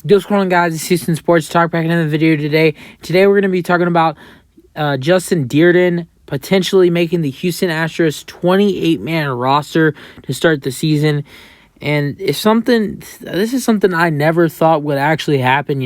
What's going on, guys? It's Houston Sports Talk back in the video today. Today we're going to be talking about Justin Dirden potentially making the Houston Astros 28-man roster to start the season. And this is something I never thought would actually happen,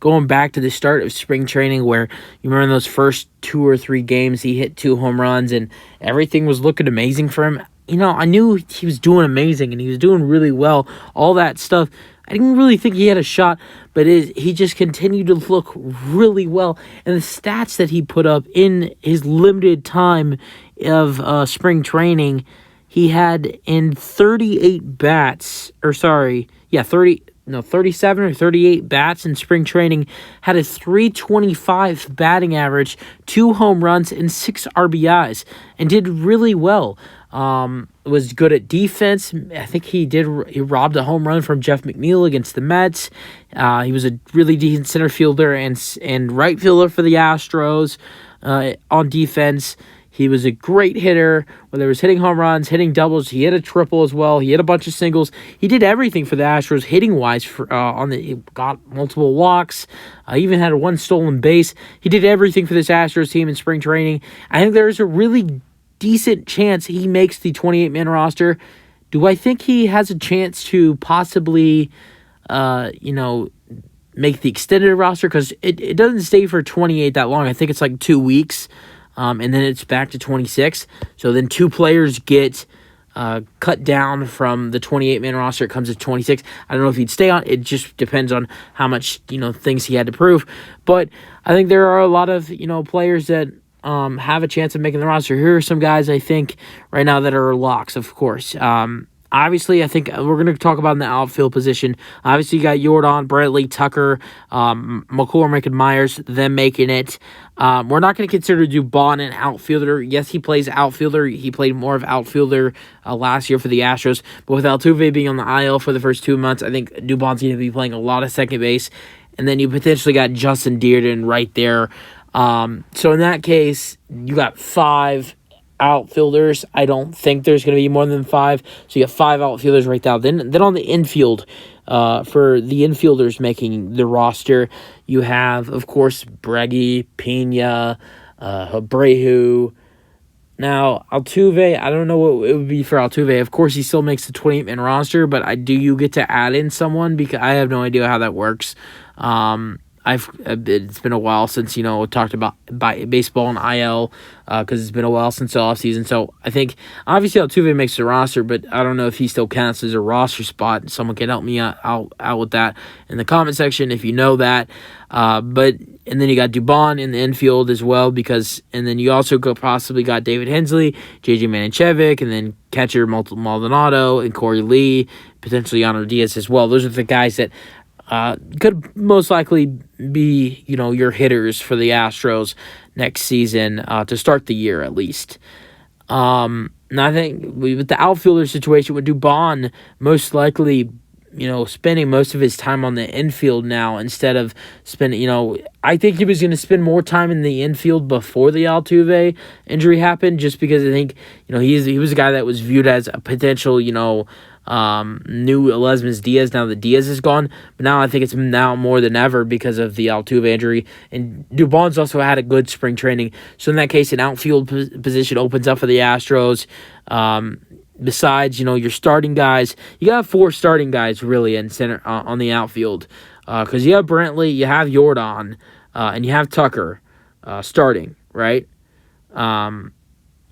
going back to the start of spring training where you remember in those first 2 or 3 games, he hit 2 home runs and everything was looking amazing for him. I knew he was doing amazing and he was doing really well, all that stuff. I didn't really think he had a shot, but he just continued to look really well. And the stats that he put up in his limited time of spring training, he had in 37 or 38 bats in spring training, had a .325 batting average, 2 home runs, and 6 RBIs, and did really well. Was good at defense. I think he robbed a home run from Jeff McNeil against the Mets. He was a really decent center fielder and right fielder for the Astros on defense. He was a great hitter, whether it was hitting home runs, hitting doubles. He hit a triple as well. He hit a bunch of singles. He did everything for the Astros hitting-wise. He got multiple walks. Even had 1 stolen base. He did everything for this Astros team in spring training. I think there's a really decent chance he makes the 28-man roster. Do I think he has a chance to possibly, make the extended roster? Because it doesn't stay for 28 that long. I think it's like 2 weeks. And then it's back to 26. So then 2 players get cut down from the 28-man roster. It comes to 26. I don't know if he'd stay on. It just depends on how much, things he had to prove. But I think there are a lot of, players that have a chance of making the roster. Here are some guys I think right now that are locks, of course. Obviously, I think we're going to talk about in the outfield position. Obviously, you got Jordan, Brantley, Tucker, McCormick, and Myers, them making it. We're not going to consider Dubon an outfielder. Yes, he plays outfielder. He played more of outfielder last year for the Astros. But with Altuve being on the IL for the first 2 months, I think Dubon's going to be playing a lot of second base. And then you potentially got Justin Dirden right there. So in that case, you got 5 outfielders. I don't think there's going to be more than 5. So you have 5 outfielders right now. Then on the infield, for the infielders making the roster, you have, of course, Breggy, Pena, Abreu. Now, Altuve, I don't know what it would be for Altuve. Of course, he still makes the 28-man roster, but do you get to add in someone? Because I have no idea how that works. It's been a while since, talked about baseball and IL, because it's been a while since the offseason. So I think, obviously, Altuve makes the roster, but I don't know if he still counts as a roster spot. Someone can help me out with that in the comment section if you know that. And then you got Dubon in the infield as well, and then you also possibly got David Hensley, J.J. Manichevic, and then catcher Maldonado and Corey Lee, potentially Yanner Diaz as well. Those are the guys that could most likely be, your hitters for the Astros next season to start the year at least. And I think with the outfielder situation with Dubon, most likely, spending most of his time on the infield now instead of spending, I think he was going to spend more time in the infield before the Altuve injury happened, just because I think, he was a guy that was viewed as a potential, new Lesmans Diaz now that Diaz is gone. But now I think it's now more than ever because of the Altuve injury. And Dubon's also had a good spring training. So in that case, an outfield position opens up for the Astros. Besides, your starting guys, you got 4 starting guys really in center on the outfield. Because you have Brantley, you have Jordan, and you have Tucker starting, right? Now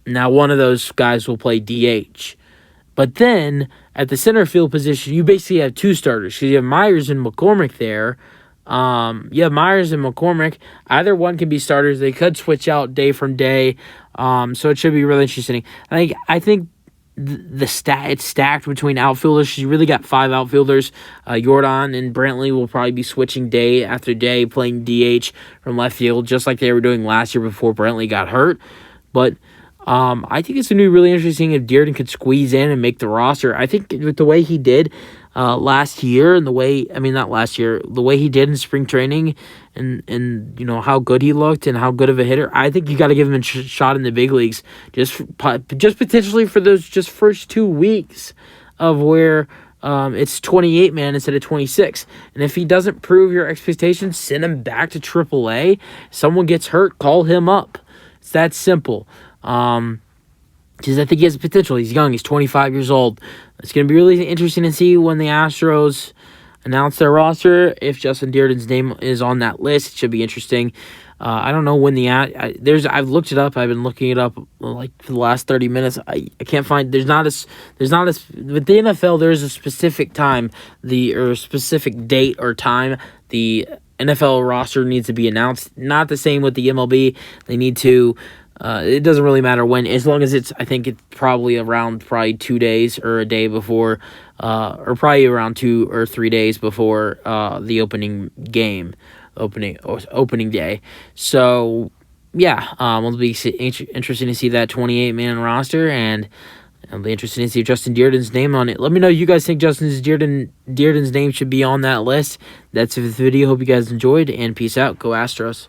one of those guys will play DH. But then, at the center field position, you basically have 2 starters. Because you have Myers and McCormick there. You have Myers and McCormick. Either one can be starters. They could switch out day from day. So it should be really interesting. I think it's stacked between outfielders. You really got 5 outfielders. Jordan and Brantley will probably be switching day after day, playing DH from left field, just like they were doing last year before Brantley got hurt. But I think it's going to be really interesting if Dirden could squeeze in and make the roster. I think with the way he did last year and the way he did in spring training and how good he looked and how good of a hitter, I think you got to give him a shot in the big leagues just potentially for those just first 2 weeks of where it's 28 man instead of 26. And if he doesn't prove your expectations, send him back to AAA. Someone gets hurt, call him up. It's that simple. Because I think he has potential. He's young. He's 25 years old. It's going to be really interesting to see when the Astros announce their roster. If Justin Dirden's name is on that list, it should be interesting. I don't know when I've looked it up. I've been looking it up like for the last 30 minutes. I can't find. There's not with the NFL. There's a specific time, or a specific date or time the NFL roster needs to be announced. Not the same with the MLB. They need to. It doesn't really matter when, as long as I think it's probably around 2 days or a day before, or probably around 2 or 3 days before the opening day. So yeah, it'll be interesting to see that 28-man roster, and it'll be interesting to see Justin Dirden's name on it. Let me know you guys think Dirden's name should be on that list. That's it for the video. Hope you guys enjoyed, and peace out. Go Astros.